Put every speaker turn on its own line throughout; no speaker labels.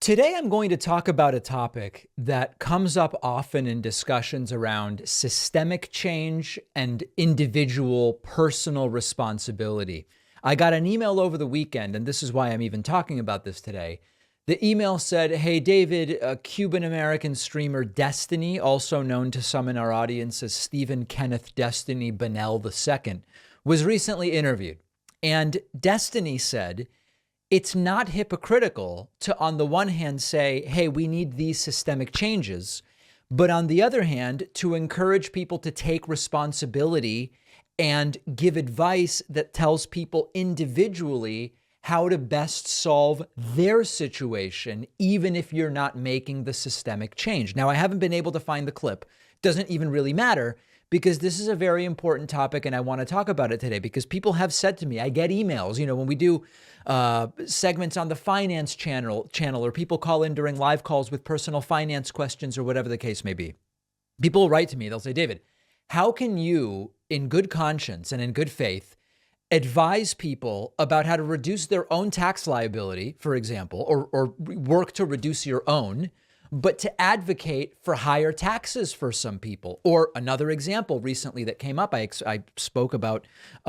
Today, I'm going to talk about a topic that comes up often in discussions around systemic change and individual personal responsibility. I got an email over the weekend, and this is why I'm even talking about this today. The email said, "Hey, David, a Cuban-American streamer Destiny, also known to some in our audience as Stephen Kenneth Destiny Bonnell II, was recently interviewed. And Destiny said, it's not hypocritical to, on the one hand, say, hey, we need these systemic changes, but on the other hand, to encourage people to take responsibility and give advice that tells people individually how to best solve their situation, even if you're not making the systemic change." Now, I haven't been able to find the clip. Doesn't even really matter, because this is a very important topic and I want to talk about it today because people have said to me, I get emails, when we do segments on the finance channel, or people call in during live calls with personal finance questions or whatever the case may be. People will write to me. They'll say, David, how can you, in good conscience and in good faith, advise people about how to reduce their own tax liability, for example, or work to reduce your own, but to advocate for higher taxes for some people? Or another example recently that came up, I spoke about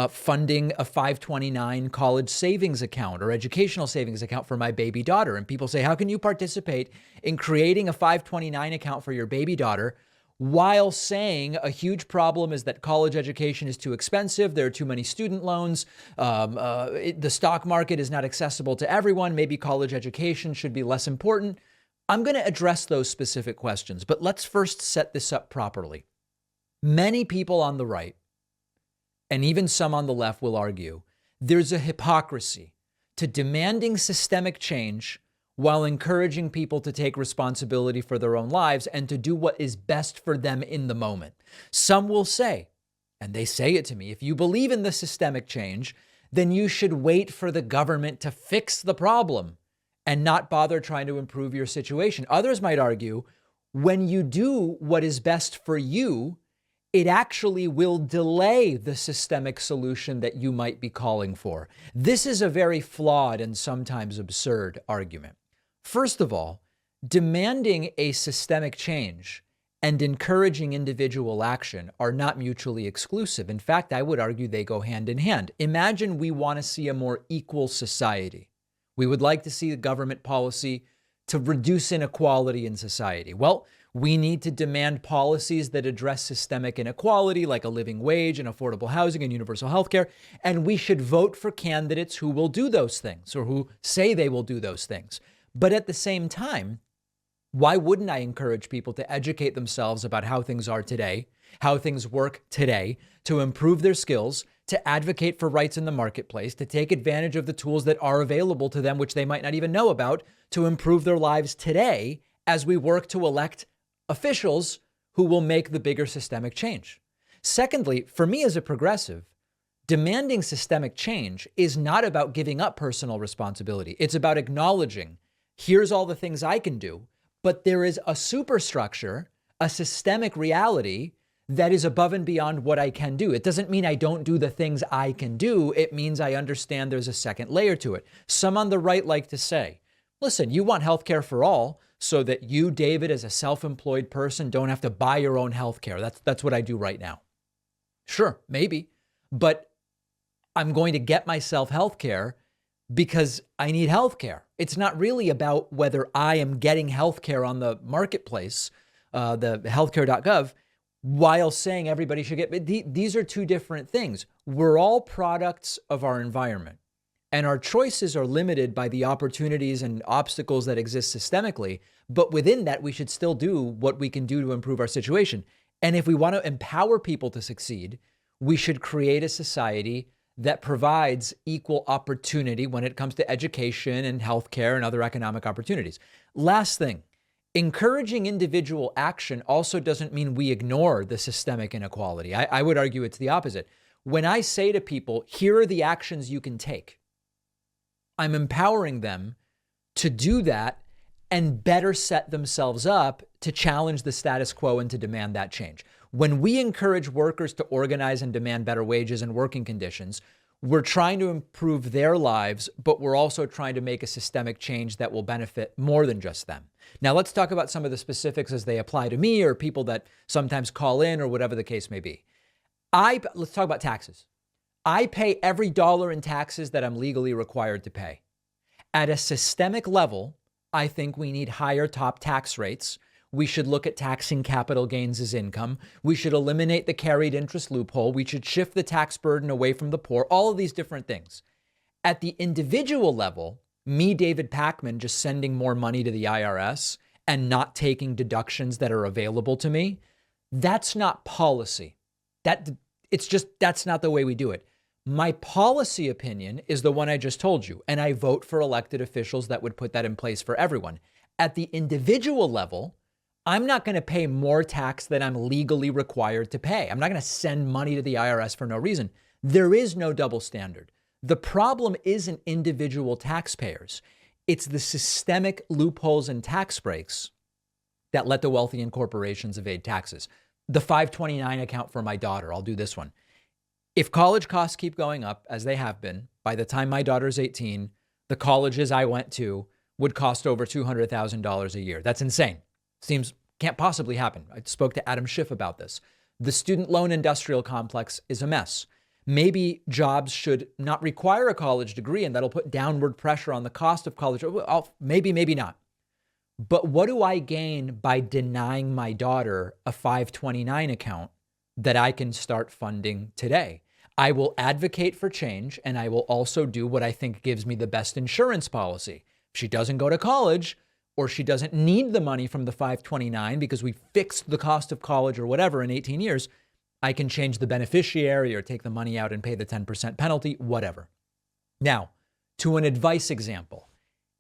funding a 529 college savings account or educational savings account for my baby daughter. And people say, how can you participate in creating a 529 account for your baby daughter while saying a huge problem is that college education is too expensive, there are too many student loans, the stock market is not accessible to everyone, maybe college education should be less important? I'm going to address those specific questions, but let's first set this up properly. Many people on the right, and even some on the left, will argue there's a hypocrisy to demanding systemic change while encouraging people to take responsibility for their own lives and to do what is best for them in the moment. Some will say, and they say it to me, if you believe in the systemic change, then you should wait for the government to fix the problem and not bother trying to improve your situation. Others might argue, when you do what is best for you, it actually will delay the systemic solution that you might be calling for. This is a very flawed and sometimes absurd argument. First of all, demanding a systemic change and encouraging individual action are not mutually exclusive. In fact, I would argue they go hand in hand. Imagine we want to see a more equal society. We would like to see the government policy to reduce inequality in society. Well, we need to demand policies that address systemic inequality, like a living wage and affordable housing and universal health care. And we should vote for candidates who will do those things or who say they will do those things. But at the same time, why wouldn't I encourage people to educate themselves about how things are today, how things work today, to improve their skills, to advocate for rights in the marketplace, to take advantage of the tools that are available to them, which they might not even know about, to improve their lives today as we work to elect officials who will make the bigger systemic change? Secondly, for me as a progressive, demanding systemic change is not about giving up personal responsibility. It's about acknowledging, here's all the things I can do, but there is a superstructure, a systemic reality that is above and beyond what I can do. It doesn't mean I don't do the things I can do. It means I understand there's a second layer to it. Some on the right like to say, listen, you want healthcare for all so that you, David, as a self-employed person, don't have to buy your own healthcare. That's what I do right now. Sure, maybe, but I'm going to get myself healthcare because I need healthcare. It's not really about whether I am getting healthcare on the marketplace, the healthcare.gov, while saying everybody should get. These are two different things. We're all products of our environment, and our choices are limited by the opportunities and obstacles that exist systemically. But within that, we should still do what we can do to improve our situation. And if we want to empower people to succeed, we should create a society that provides equal opportunity when it comes to education and healthcare and other economic opportunities. Last thing, encouraging individual action also doesn't mean we ignore the systemic inequality. I would argue it's the opposite. When I say to people, here are the actions you can take, I'm empowering them to do that and better set themselves up to challenge the status quo and to demand that change. When we encourage workers to organize and demand better wages and working conditions, We're trying to improve their lives, but we're also trying to make a systemic change that will benefit more than just them. Now, let's talk about some of the specifics as they apply to me or people that sometimes call in or whatever the case may be. Let's talk about taxes. I pay every dollar in taxes that I'm legally required to pay. At a systemic level, I think we need higher top tax rates. We should look at taxing capital gains as income. We should eliminate the carried interest loophole. We should shift the tax burden away from the poor, all of these different things. At the individual level, me, David Pakman, just sending more money to the IRS and not taking deductions that are available to me, that's not policy. That's not the way we do it. My policy opinion is the one I just told you, and I vote for elected officials that would put that in place for everyone. At the individual level, I'm not going to pay more tax than I'm legally required to pay. I'm not going to send money to the IRS for no reason. There is no double standard. The problem isn't individual taxpayers. It's the systemic loopholes and tax breaks that let the wealthy and corporations evade taxes. The 529 account for my daughter, I'll do this one. If college costs keep going up, as they have been, by the time my daughter's 18, the colleges I went to would cost over $200,000 a year. That's insane. Can't possibly happen. I spoke to Adam Schiff about this. The student loan industrial complex is a mess. Maybe jobs should not require a college degree, and that'll put downward pressure on the cost of college. Maybe not. But what do I gain by denying my daughter a 529 account that I can start funding today? I will advocate for change, and I will also do what I think gives me the best insurance policy. If she doesn't go to college, or she doesn't need the money from the 529 because we fixed the cost of college or whatever in 18 years, I can change the beneficiary or take the money out and pay the 10% penalty, whatever. Now, to an advice example.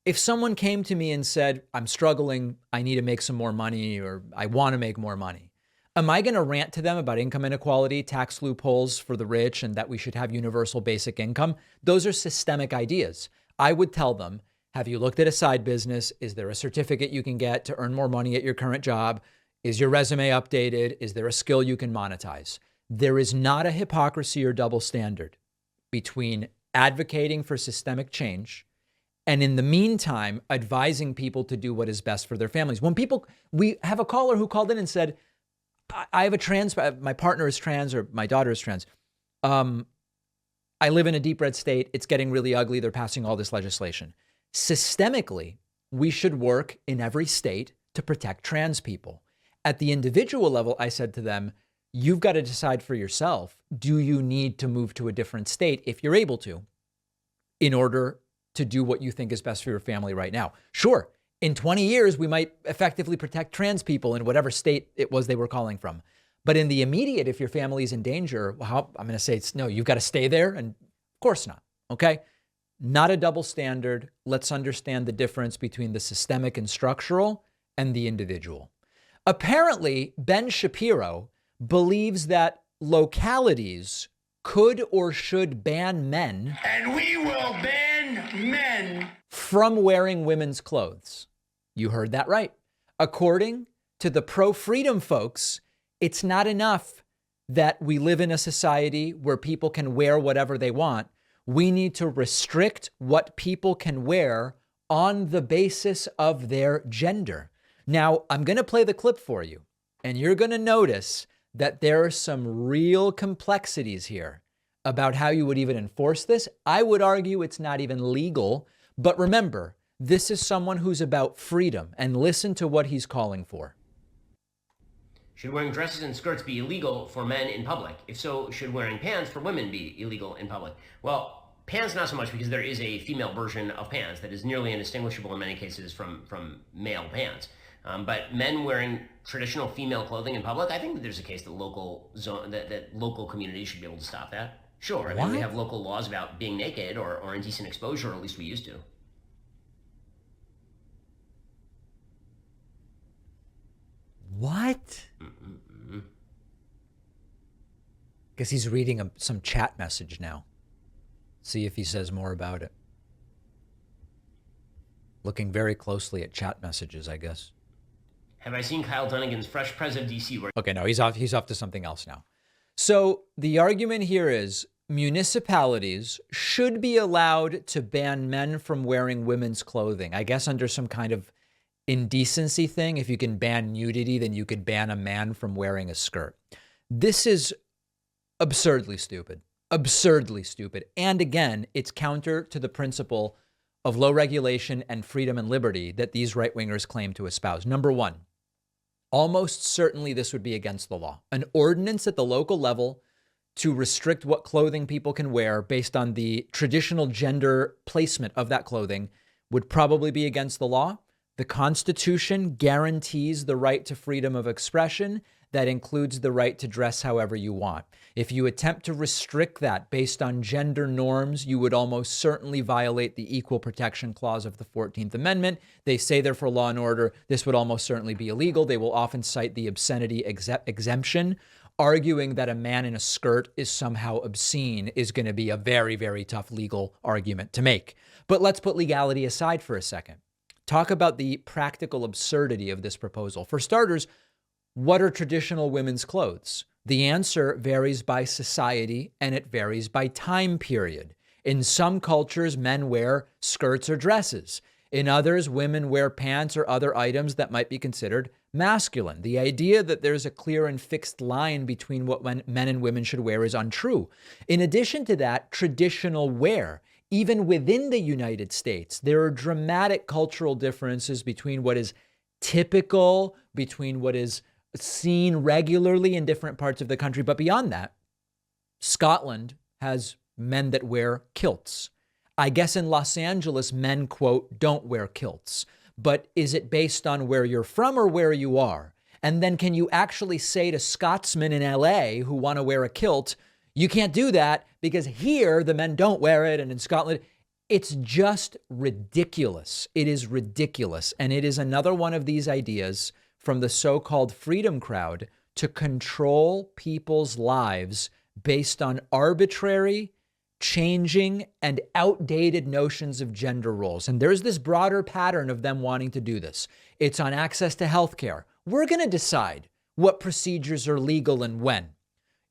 If someone came to me and said, I'm struggling, I need to make some more money, or I want to make more money, am I going to rant to them about income inequality, tax loopholes for the rich, and that we should have universal basic income? Those are systemic ideas. I would tell them, have you looked at a side business? Is there a certificate you can get to earn more money at your current job? Is your resume updated? Is there a skill you can monetize? There is not a hypocrisy or double standard between advocating for systemic change and in the meantime, advising people to do what is best for their families. We have a caller who called in and said, I have my partner is trans or my daughter is trans. I live in a deep red state. It's getting really ugly. They're passing all this legislation. Systemically, we should work in every state to protect trans people. At the individual level, I said to them, you've got to decide for yourself, do you need to move to a different state if you're able to, in order to do what you think is best for your family right now? Sure, in 20 years, we might effectively protect trans people in whatever state it was they were calling from. But in the immediate, if your family's in danger, I'm going to say, no, you've got to stay there. And of course not, okay? Not a double standard. Let's understand the difference between the systemic and structural and the individual. Apparently, Ben Shapiro believes that localities could or should ban men. And we will ban men from wearing women's clothes. You heard that right. According to the pro-freedom folks, it's not enough that we live in a society where people can wear whatever they want. We need to restrict what people can wear on the basis of their gender. Now, I'm going to play the clip for you, and you're going to notice that there are some real complexities here about how you would even enforce this. I would argue it's not even legal, but remember, this is someone who's about freedom, and listen to what he's calling for.
Should wearing dresses and skirts be illegal for men in public? If so, should wearing pants for women be illegal in public? Well, pants not so much, because there is a female version of pants that is nearly indistinguishable in many cases from male pants. But men wearing traditional female clothing in public, I think that there's a case that local communities should be able to stop that. Sure, I mean, we have local laws about being naked or indecent exposure, or at least we used to.
What? Guess he's reading some chat message now. See if he says more about it. Looking very closely at chat messages, I guess.
Have I seen Kyle Dunnigan's Fresh Pres of DC?
Okay, no, he's off to something else now. So the argument here is municipalities should be allowed to ban men from wearing women's clothing. I guess under some kind of indecency thing. If you can ban nudity, then you could ban a man from wearing a skirt. This is absurdly stupid. Absurdly stupid. And again, it's counter to the principle of low regulation and freedom and liberty that these right-wingers claim to espouse. Number one, almost certainly this would be against the law. An ordinance at the local level to restrict what clothing people can wear based on the traditional gender placement of that clothing would probably be against the law. The Constitution guarantees the right to freedom of expression. That includes the right to dress however you want. If you attempt to restrict that based on gender norms, you would almost certainly violate the Equal Protection Clause of the 14th Amendment. They say they're for law and order. This would almost certainly be illegal. They will often cite the obscenity exemption. Arguing that a man in a skirt is somehow obscene is going to be a very, very tough legal argument to make. But let's put legality aside for a second. Talk about the practical absurdity of this proposal. For starters, what are traditional women's clothes? The answer varies by society and it varies by time period. In some cultures, men wear skirts or dresses. In others, women wear pants or other items that might be considered masculine. The idea that there's a clear and fixed line between what men and women should wear is untrue. In addition to that, traditional wear, even within the United States, there are dramatic cultural differences between what is typical, between what is seen regularly in different parts of the country. But beyond that, Scotland has men that wear kilts. I guess in Los Angeles, men, quote, don't wear kilts. But is it based on where you're from or where you are? And then can you actually say to Scotsmen in LA who want to wear a kilt, you can't do that because here the men don't wear it, and in Scotland, it's just ridiculous. It is ridiculous. And it is another one of these ideas from the so-called freedom crowd to control people's lives based on arbitrary, changing, and outdated notions of gender roles. And there's this broader pattern of them wanting to do this. It's on access to healthcare. We're going to decide what procedures are legal and when.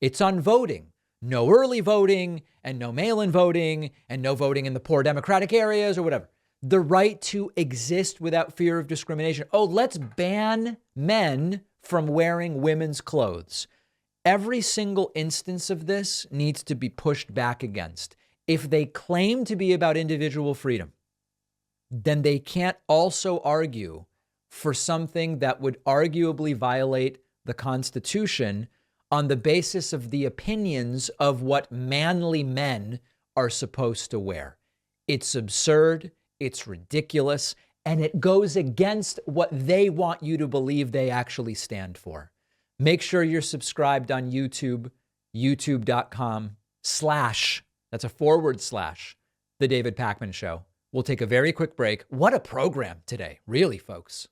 It's on voting. No early voting and no mail-in voting and no voting in the poor Democratic areas or whatever. The right to exist without fear of discrimination. Oh, let's ban men from wearing women's clothes. Every single instance of this needs to be pushed back against. If they claim to be about individual freedom, then they can't also argue for something that would arguably violate the Constitution on the basis of the opinions of what manly men are supposed to wear. It's absurd. It's ridiculous, and it goes against what they want you to believe they actually stand for. Make sure you're subscribed on YouTube, youtube.com/ that's a / The David Pakman Show. We'll take a very quick break. What a program today, really, folks.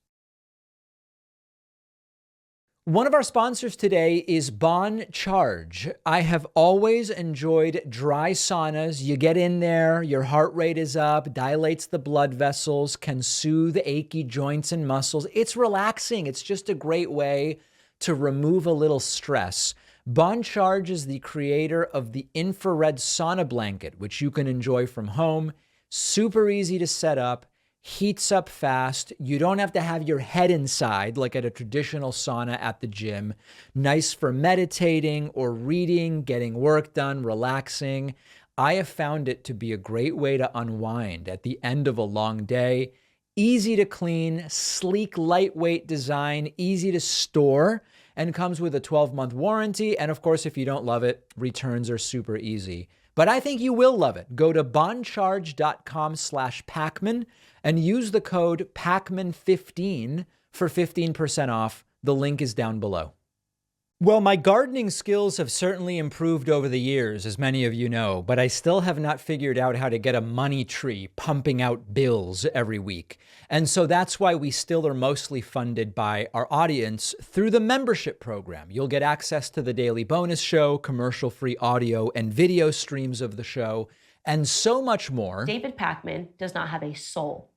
One of our sponsors today is BONKERS. I have always enjoyed dry saunas. You get in there, your heart rate is up, dilates the blood vessels, can soothe achy joints and muscles. It's relaxing. It's just a great way to remove a little stress. BONKERS is the creator of the infrared sauna blanket, which you can enjoy from home. Super easy to set up. Heats up fast. You don't have to have your head inside like at a traditional sauna at the gym. Nice for meditating or reading, getting work done, relaxing. I have found it to be a great way to unwind at the end of a long day. Easy to clean, sleek, lightweight design, easy to store, and comes with a 12-month warranty. And of course, if you don't love it, returns are super easy. But I think you will love it. Go to boncharge.com/Pakman and use the code PAKMAN15 for 15% off. The link is down below. Well, my gardening skills have certainly improved over the years, as many of you know, but I still have not figured out how to get a money tree pumping out bills every week. And so that's why we still are mostly funded by our audience through the membership program. You'll get access to the daily bonus show, commercial-free audio and video streams of the show, and so much more.
David Pakman does not have a soul.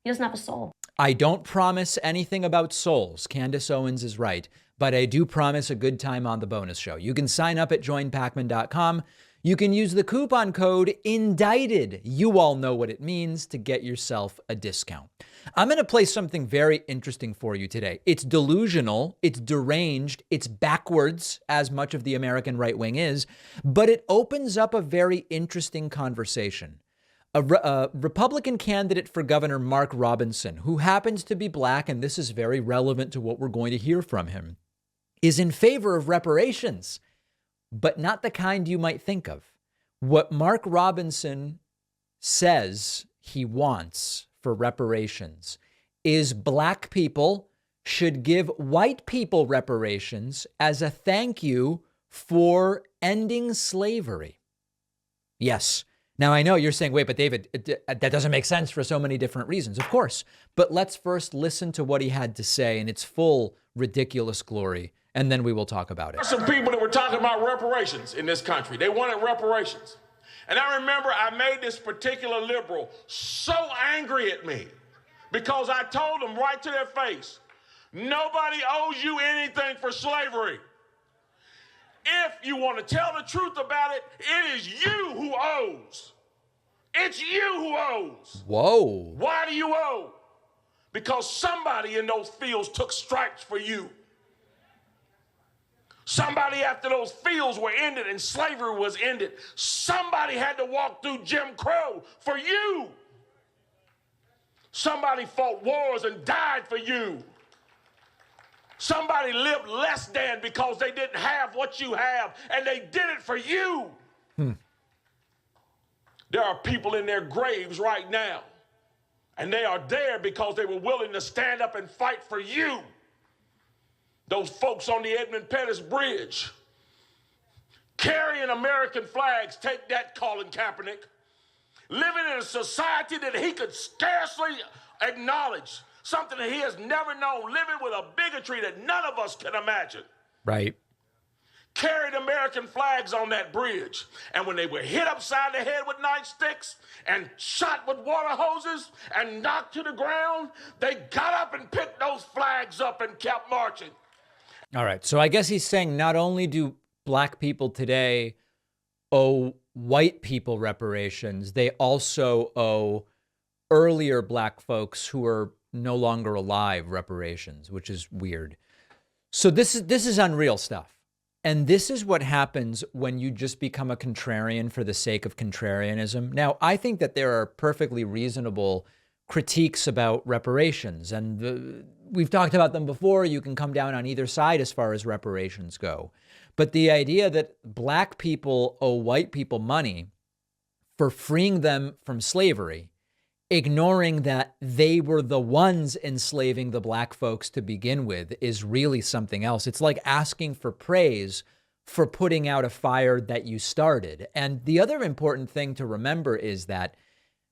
He doesn't have a soul.
I don't promise anything about souls. Candace Owens is right. But I do promise a good time on the bonus show. You can sign up at joinpakman.com. You can use the coupon code INDICTED. You all know what it means to get yourself a discount. I'm going to play something very interesting for you today. It's delusional, it's deranged, it's backwards, as much of the American right wing is, but it opens up a very interesting conversation. A Republican candidate for governor, Mark Robinson, who happens to be black, and this is very relevant to what we're going to hear from him, is in favor of reparations, but not the kind you might think of. What Mark Robinson says he wants for reparations is black people should give white people reparations as a thank you for ending slavery. Yes. Now, I know you're saying, wait, but David, that doesn't make sense for so many different reasons. Of course. But let's first listen to what he had to say in its full ridiculous glory, and then we will talk about it.
There are some people that were talking about reparations in this country. They wanted reparations. And I remember I made this particular liberal so angry at me because I told them right to their face, nobody owes you anything for slavery. If you want to tell the truth about it, it is you who owes. It's you who owes.
Whoa.
Why do you owe? Because somebody in those fields took stripes for you. Somebody, after those fields were ended and slavery was ended, somebody had to walk through Jim Crow for you. Somebody fought wars and died for you. Somebody lived less than because they didn't have what you have, and they did it for you. There are people in their graves right now, and they are there because they were willing to stand up and fight for you. Those folks on the Edmund Pettus Bridge carrying American flags, take that, Colin Kaepernick, living in a society that he could scarcely acknowledge, something that he has never known, living with a bigotry that none of us can imagine.
Right.
Carried American flags on that bridge. And when they were hit upside the head with nightsticks and shot with water hoses and knocked to the ground, they got up and picked those flags up and kept marching.
All right. So I guess he's saying not only do black people today owe white people reparations, they also owe earlier black folks who are no longer alive reparations, which is weird. So this is unreal stuff. And this is what happens when you just become a contrarian for the sake of contrarianism. Now, I think that there are perfectly reasonable critiques about reparations, and we've talked about them before. You can come down on either side as far as reparations go. But the idea that black people owe white people money for freeing them from slavery, ignoring that they were the ones enslaving the black folks to begin with, is really something else. It's like asking for praise for putting out a fire that you started. And the other important thing to remember is that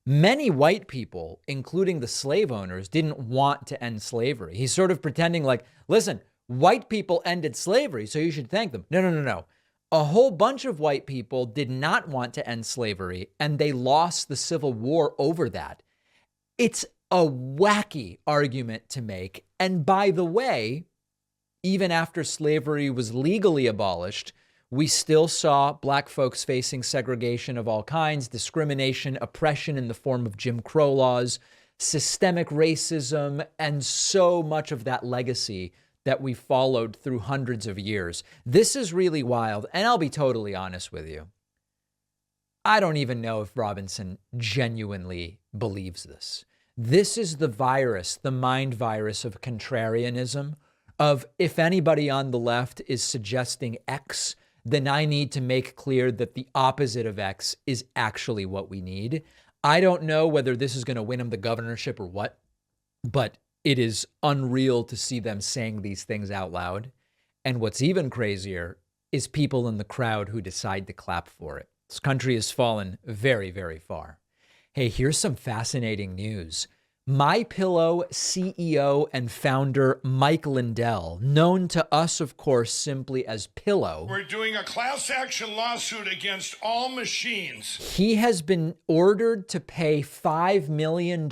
many white people, including the slave owners, didn't want to end slavery. He's sort of pretending like, listen, white people ended slavery, so you should thank them. No. A whole bunch of white people did not want to end slavery, and they lost the Civil War over that. It's a wacky argument to make. And by the way, even after slavery was legally abolished, we still saw black folks facing segregation of all kinds, discrimination, oppression in the form of Jim Crow laws, systemic racism, and so much of that legacy that we followed through hundreds of years. This is really wild. And I'll be totally honest with you. I don't even know if Robinson genuinely believes this. This is the virus, the mind virus of contrarianism, of if anybody on the left is suggesting X, then I need to make clear that the opposite of X is actually what we need. I don't know whether this is going to win him the governorship or what, but it is unreal to see them saying these things out loud. And what's even crazier is people in the crowd who decide to clap for it. This country has fallen very, very far. Hey, here's some fascinating news. MyPillow CEO and founder Mike Lindell, known to us, of course, simply as Pillow.
We're doing a class action lawsuit against all machines.
He has been ordered to pay $5 million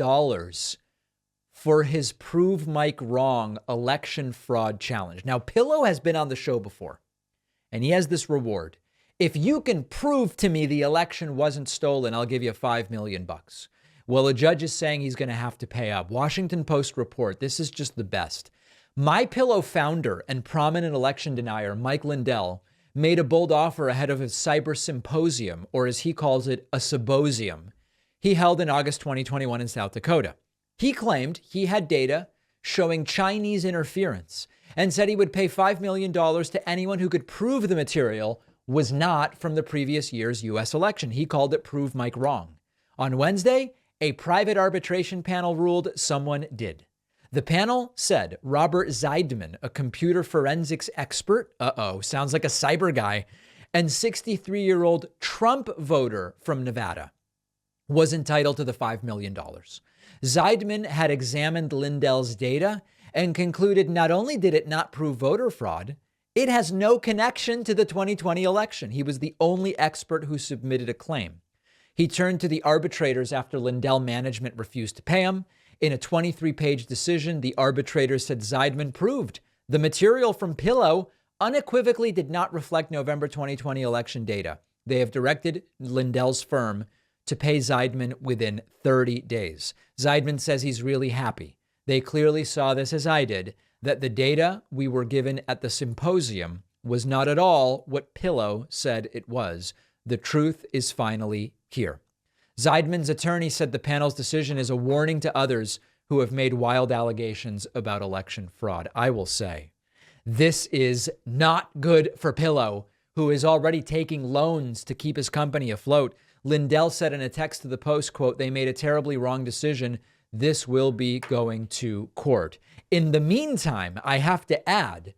for his Prove Mike Wrong election fraud challenge. Now, Pillow has been on the show before, and he has this reward. If you can prove to me the election wasn't stolen, I'll give you $5 million. Well, a judge is saying he's going to have to pay up. Washington Post report. This is just the best. MyPillow founder and prominent election denier Mike Lindell made a bold offer ahead of his cyber symposium, or as he calls it, a symposium, he held in August 2021 in South Dakota. He claimed he had data showing Chinese interference and said he would pay $5 million to anyone who could prove the material was not from the previous year's U.S. election. He called it Prove Mike Wrong. On Wednesday, a private arbitration panel ruled someone did. The panel said Robert Zeidman, a computer forensics expert, sounds like a cyber guy, and 63-year-old Trump voter from Nevada, was entitled to the $5 million. Zeidman had examined Lindell's data and concluded not only did it not prove voter fraud, it has no connection to the 2020 election. He was the only expert who submitted a claim. He turned to the arbitrators after Lindell management refused to pay him. In a 23-page decision, the arbitrator said Zeidman proved the material from Pillow unequivocally did not reflect November 2020 election data. They have directed Lindell's firm to pay Zeidman within 30 days. Zeidman says he's really happy. They clearly saw this as I did, that the data we were given at the symposium was not at all what Pillow said it was. The truth is finally here. Zeidman's attorney said the panel's decision is a warning to others who have made wild allegations about election fraud. I will say, this is not good for Pillow, who is already taking loans to keep his company afloat. Lindell said in a text to the Post, quote, "They made a terribly wrong decision. This will be going to court." In the meantime, I have to add,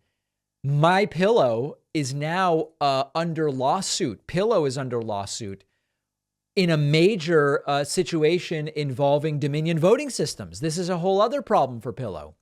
MyPillow is now under lawsuit. Pillow is under lawsuit in a major situation involving Dominion voting systems. This is a whole other problem for Pillow.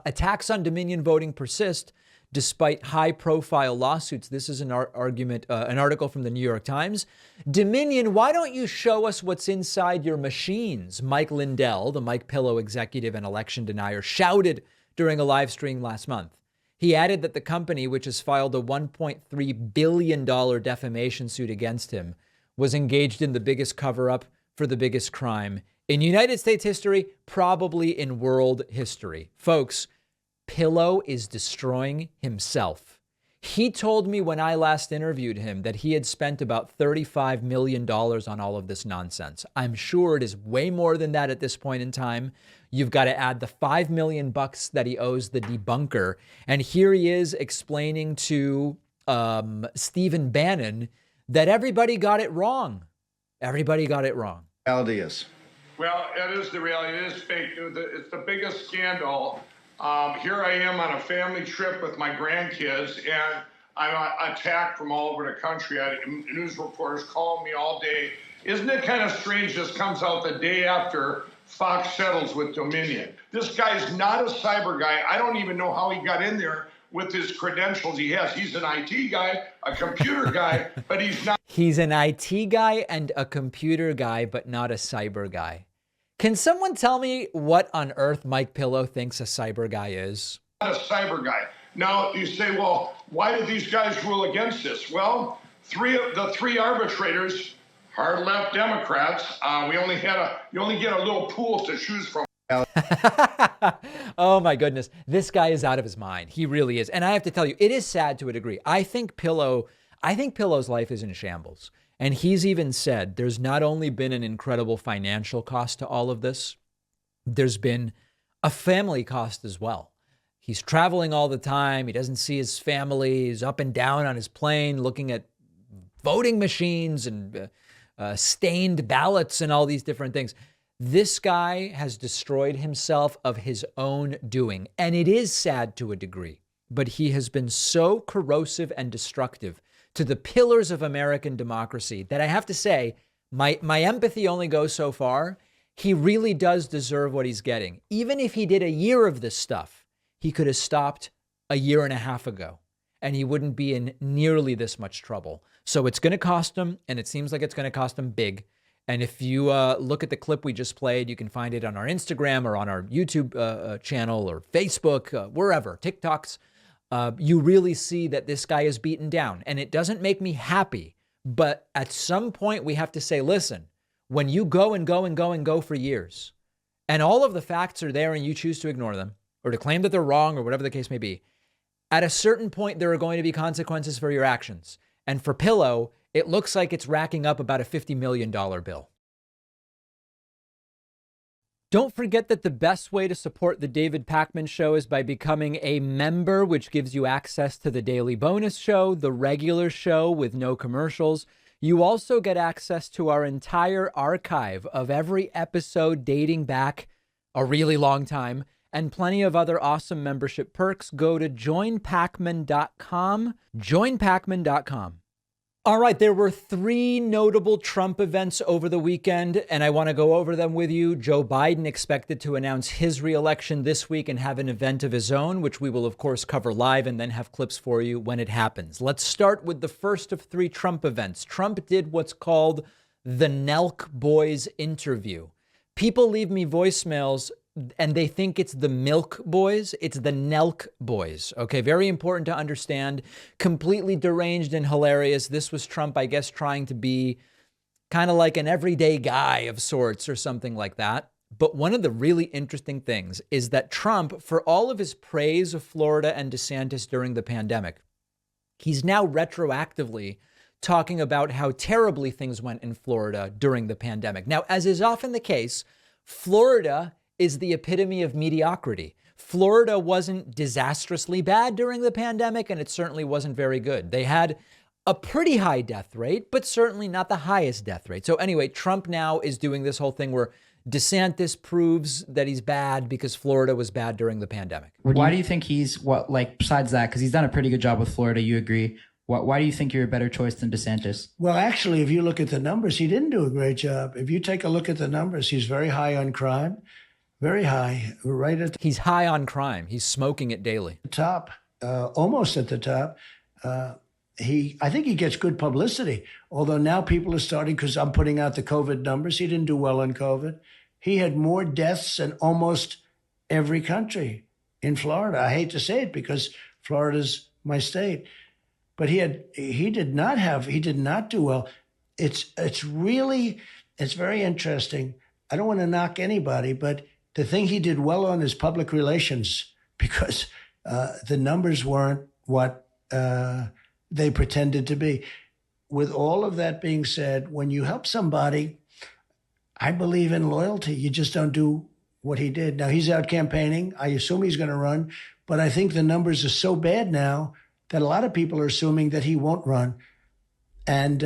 Attacks on Dominion voting persist despite high-profile lawsuits. This is an article from the New York Times. Dominion, why don't you show us what's inside your machines? Mike Lindell, the Mike Pillow executive and election denier, shouted during a live stream last month. He added that the company, which has filed a $1.3 billion defamation suit against him, was engaged in the biggest cover-up for the biggest crime in United States history, probably in world history. Folks, Pillow is destroying himself. He told me when I last interviewed him that he had spent about $35 million on all of this nonsense. I'm sure it is way more than that at this point in time. You've got to add the $5 million that he owes the debunker. And here he is explaining to Stephen Bannon that everybody got it wrong. Everybody got it wrong.
Reality is.
Well, it is the reality. It is fake news. It's the biggest scandal. Here I am on a family trip with my grandkids, and I'm attacked from all over the country. News reporters call me all day. Isn't it kind of strange this comes out the day after Fox settles with Dominion? This guy's not a cyber guy. I don't even know how he got in there with his credentials he has. He's an IT guy, a computer guy, but he's not.
He's an IT guy and a computer guy, but not a cyber guy. Can someone tell me what on earth Mike Pillow thinks a cyber guy is?
Not a cyber guy. Now you say, well, why did these guys rule against this? Well, the three arbitrators, hard left Democrats. You only get a little pool to choose from.
Oh my goodness. This guy is out of his mind. He really is. And I have to tell you, it is sad to a degree. I think Pillow's life is in shambles. And he's even said there's not only been an incredible financial cost to all of this, there's been a family cost as well. He's traveling all the time. He doesn't see his family. He's up and down on his plane looking at voting machines and stained ballots and all these different things. This guy has destroyed himself of his own doing. And it is sad to a degree, but he has been so corrosive and destructive to the pillars of American democracy that I have to say, my empathy only goes so far. He really does deserve what he's getting. Even if he did a year of this stuff, he could have stopped a year and a half ago, and he wouldn't be in nearly this much trouble. So it's going to cost him, and it seems like it's going to cost him big. And if you look at the clip we just played, you can find it on our Instagram or on our YouTube channel or Facebook, wherever, TikToks. you really see that this guy is beaten down. And it doesn't make me happy. But at some point, we have to say, listen, when you go and go and go and go for years, and all of the facts are there and you choose to ignore them or to claim that they're wrong or whatever the case may be, at a certain point, there are going to be consequences for your actions. And for Pillow, it looks like it's racking up about a $50 million bill. Don't forget that the best way to support the David Pakman Show is by becoming a member, which gives you access to the daily bonus show, the regular show with no commercials. You also get access to our entire archive of every episode dating back a really long time and plenty of other awesome membership perks. Go to joinpakman.com, joinpakman.com. All right, there were 3 notable Trump events over the weekend, and I want to go over them with you. Joe Biden expected to announce his reelection this week and have an event of his own, which we will, of course, cover live and then have clips for you when it happens. Let's start with the first of 3 Trump events. Trump did what's called the Nelk Boys interview. People leave me voicemails and they think it's the Milk Boys. It's the Nelk Boys. Okay, very important to understand. Completely deranged and hilarious. This was Trump, I guess, trying to be kind of like an everyday guy of sorts or something like that. But one of the really interesting things is that Trump, for all of his praise of Florida and DeSantis during the pandemic, he's now retroactively talking about how terribly things went in Florida during the pandemic. Now, as is often the case, Florida is the epitome of mediocrity. Florida wasn't disastrously bad during the pandemic, and it certainly wasn't very good. They had a pretty high death rate, but certainly not the highest death rate. So anyway, Trump now is doing this whole thing where DeSantis proves that he's bad because Florida was bad during the pandemic.
Why do you think he's besides that, because he's done a pretty good job with Florida, you agree. Why do you think you're a better choice than DeSantis?
Well, actually, if you look at the numbers, he didn't do a great job. If you take a look at the numbers, he's very high on crime. Very high, right at
He's high on crime. He's smoking it daily.
the top, almost at the top. I think he gets good publicity, although now people are starting, because I'm putting out the COVID numbers. He didn't do well on COVID. He had more deaths in almost every country in Florida. I hate to say it because Florida's my state, but he did not do well. It's very interesting. I don't want to knock anybody, but the thing he did well on is public relations, because the numbers weren't what they pretended to be. With all of that being said, when you help somebody, I believe in loyalty. You just don't do what he did. Now, he's out campaigning. I assume he's going to run, but I think the numbers are so bad now that a lot of people are assuming that he won't run. And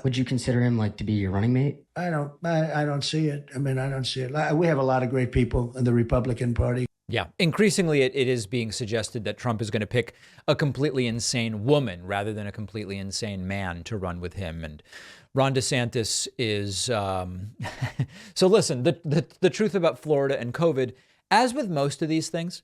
would you consider him to be your running mate?
I don't see it. I don't see it. We have a lot of great people in the Republican Party.
Yeah, increasingly it is being suggested that Trump is going to pick a completely insane woman rather than a completely insane man to run with him. And Ron DeSantis is so listen, the truth about Florida and COVID, as with most of these things,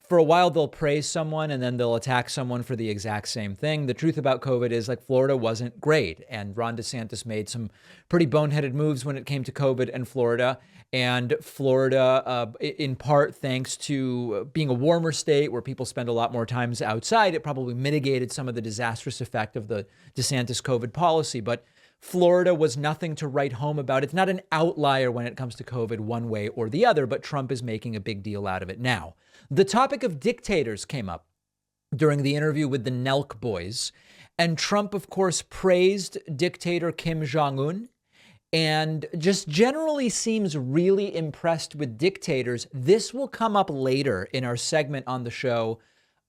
for a while, they'll praise someone and then they'll attack someone for the exact same thing. The truth about COVID is Florida wasn't great. And Ron DeSantis made some pretty boneheaded moves when it came to COVID and Florida. And Florida, in part, thanks to being a warmer state where people spend a lot more times outside, it probably mitigated some of the disastrous effect of the DeSantis COVID policy. But Florida was nothing to write home about. It's not an outlier when it comes to COVID one way or the other, but Trump is making a big deal out of it now. The topic of dictators came up during the interview with the Nelk Boys, and Trump, of course, praised dictator Kim Jong-un and just generally seems really impressed with dictators. This will come up later in our segment on the show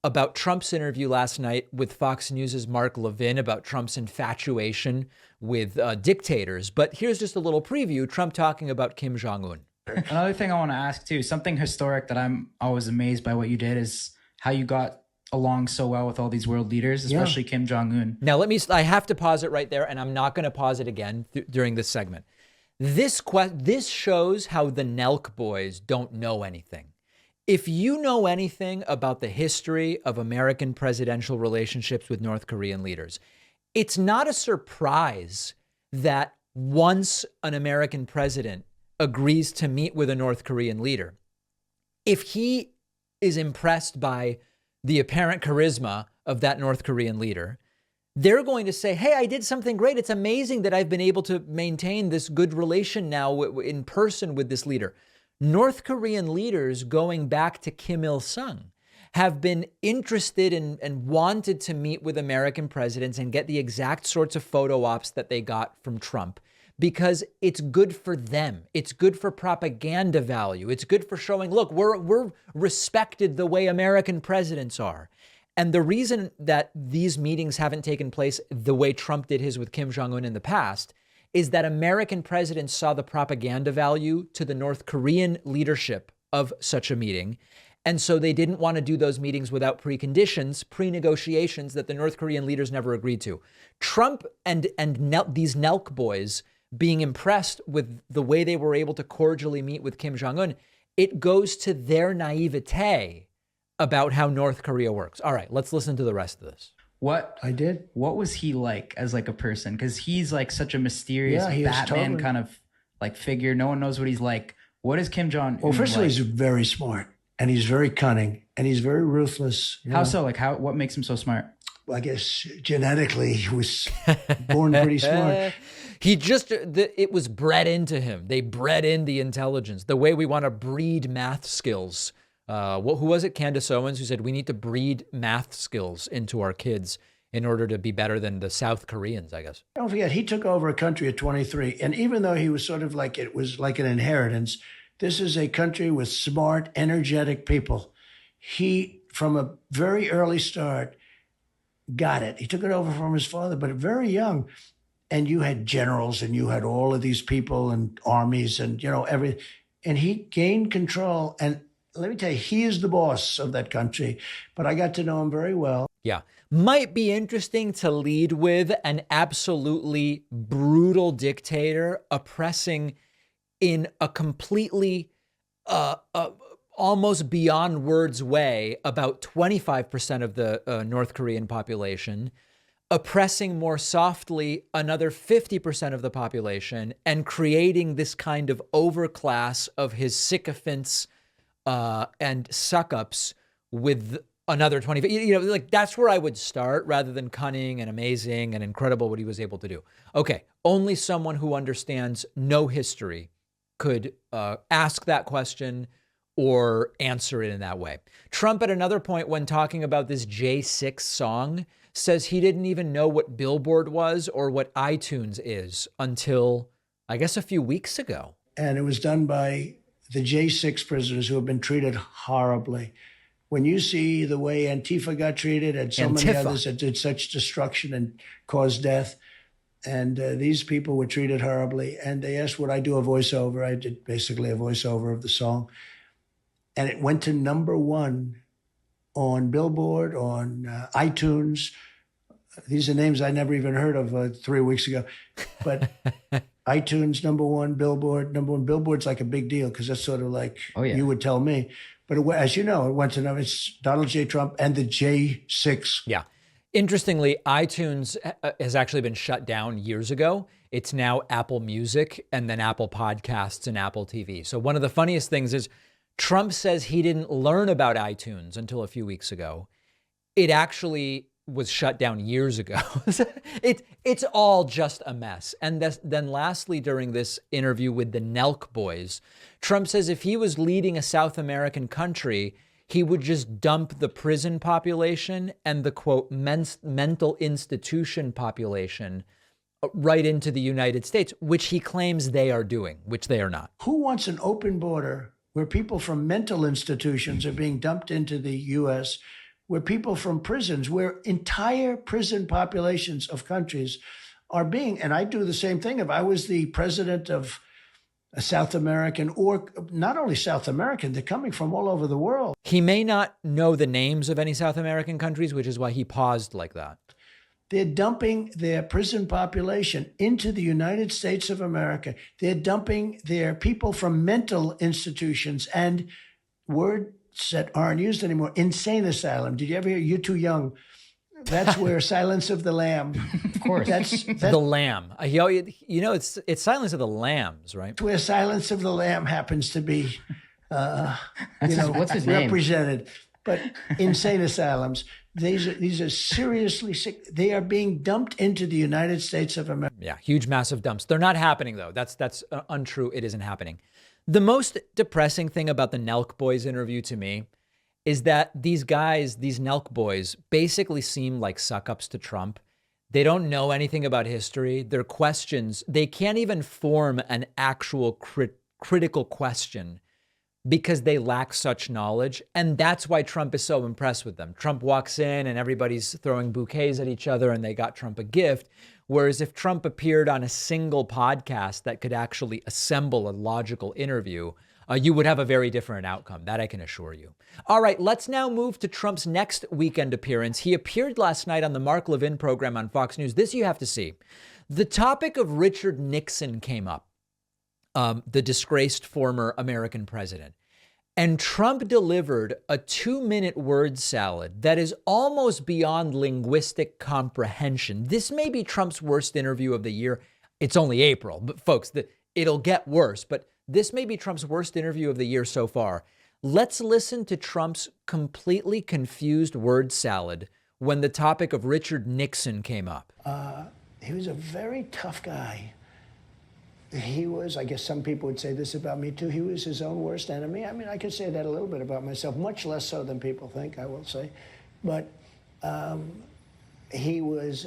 about Trump's interview last night with Fox News' Mark Levin about Trump's infatuation with dictators. But here's just a little preview, Trump talking about Kim Jong-un.
Another thing I want to ask too, something historic that I'm always amazed by what you did is how you got along so well with all these world leaders, especially Kim Jong-un.
Now, I have to pause it right there, and I'm not going to pause it again during this segment. This shows how the Nelk Boys don't know anything. If you know anything about the history of American presidential relationships with North Korean leaders, it's not a surprise that once an American president agrees to meet with a North Korean leader, if he is impressed by the apparent charisma of that North Korean leader, they're going to say, hey, I did something great. It's amazing that I've been able to maintain this good relation now in person with this leader. North Korean leaders, going back to Kim Il-sung, have been interested in and wanted to meet with American presidents and get the exact sorts of photo ops that they got from Trump, because it's good for them. It's good for propaganda value. It's good for showing, look, we're respected the way American presidents are. And the reason that these meetings haven't taken place the way Trump did his with Kim Jong-un in the past is that American presidents saw the propaganda value to the North Korean leadership of such a meeting. And so they didn't want to do those meetings without preconditions, pre-negotiations that the North Korean leaders never agreed to. Trump and these Nelk Boys being impressed with the way they were able to cordially meet with Kim Jong-un, it goes to their naivete about how North Korea works. All right, let's listen to the rest of this.
What was he like as like a person? Because he's like such a mysterious Batman kind of like figure. No one knows what he's like. What is Kim Jong-un?
Well, first of all, he's very smart and he's very cunning and he's very ruthless.
How so? Like what makes him so smart?
Well, I guess genetically he was born pretty smart.
It was bred into him. They bred in the intelligence, the way we want to breed math skills. Who was it? Candace Owens, who said we need to breed math skills into our kids in order to be better than the South Koreans, I guess.
Don't forget, he took over a country at 23. And even though he was sort of like, it was like an inheritance, this is a country with smart, energetic people. He, from a very early start, got it. He took it over from his father, but very young. And you had generals and you had all of these people and armies and, everything. And he gained control. And let me tell you, he is the boss of that country, but I got to know him very well.
Yeah. Might be interesting to lead with an absolutely brutal dictator oppressing in a completely almost beyond words way about 25% of the North Korean population, oppressing more softly another 50% of the population, and creating this kind of overclass of his sycophants and suck-ups with another 20. Like that's where I would start rather than cunning and amazing and incredible what he was able to do. Okay, only someone who understands no history could ask that question or answer it in that way. Trump at another point when talking about this J6 song says he didn't even know what Billboard was or what iTunes is until, I guess, a few weeks ago.
And it was done by the J6 prisoners who have been treated horribly. When you see the way Antifa got treated and so many others that did such destruction and caused death, and these people were treated horribly, and they asked, would I do a voiceover? I did basically a voiceover of the song. And it went to #1 on Billboard, on iTunes. These are names I never even heard of 3 weeks ago. But iTunes, #1, Billboard, #1. Billboard's like a big deal because that's sort of like, you would tell me. But as you know, it went to it's Donald J. Trump and the J6.
Yeah. Interestingly, iTunes has actually been shut down years ago. It's now Apple Music and then Apple Podcasts and Apple TV. So one of the funniest things is Trump says he didn't learn about iTunes until a few weeks ago. It actually was shut down years ago. It's all just a mess. And then lastly, during this interview with the Nelk Boys, Trump says if he was leading a South American country, he would just dump the prison population and the, quote, mental institution population right into the United States, which he claims they are doing, which they are not.
Who wants an open border where people from mental institutions are being dumped into the U.S., where people from prisons, where entire prison populations of countries are being, and I do the same thing. If I was the president of a South American, or not only South American, they're coming from all over the world.
He may not know the names of any South American countries, which is why he paused like that.
They're dumping their prison population into the United States of America. They're dumping their people from mental institutions and words that aren't used anymore. Insane asylum. Did you ever hear? You're too young. That's where Silence of the Lamb.
Of course.
That's the Lamb. It's Silence of the Lambs, right?
That's where Silence of the Lamb happens to be,
what's his name?
represented. but insane asylums. These are seriously sick. They are being dumped into the United States of America.
Yeah, huge, massive dumps. They're not happening, though. That's untrue. It isn't happening. The most depressing thing about the Nelk Boys interview to me is that these guys, these Nelk Boys, basically seem like suck-ups to Trump. They don't know anything about history. Their questions, they can't even form an actual critical question because they lack such knowledge. And that's why Trump is so impressed with them. Trump walks in and everybody's throwing bouquets at each other and they got Trump a gift. Whereas if Trump appeared on a single podcast that could actually assemble a logical interview, you would have a very different outcome. That I can assure you. All right, let's now move to Trump's next weekend appearance. He appeared last night on the Mark Levin program on Fox News. This you have to see. The topic of Richard Nixon came up, the disgraced former American president. And Trump delivered a 2-minute word salad that is almost beyond linguistic comprehension. This may be Trump's worst interview of the year. It's only April, but folks, it'll get worse. But this may be Trump's worst interview of the year so far. Let's listen to Trump's completely confused word salad when the topic of Richard Nixon came up.
He was a very tough guy. He was, I guess some people would say this about me too, he was his own worst enemy. I mean, I could say that a little bit about myself, much less so than people think, I will say. But he was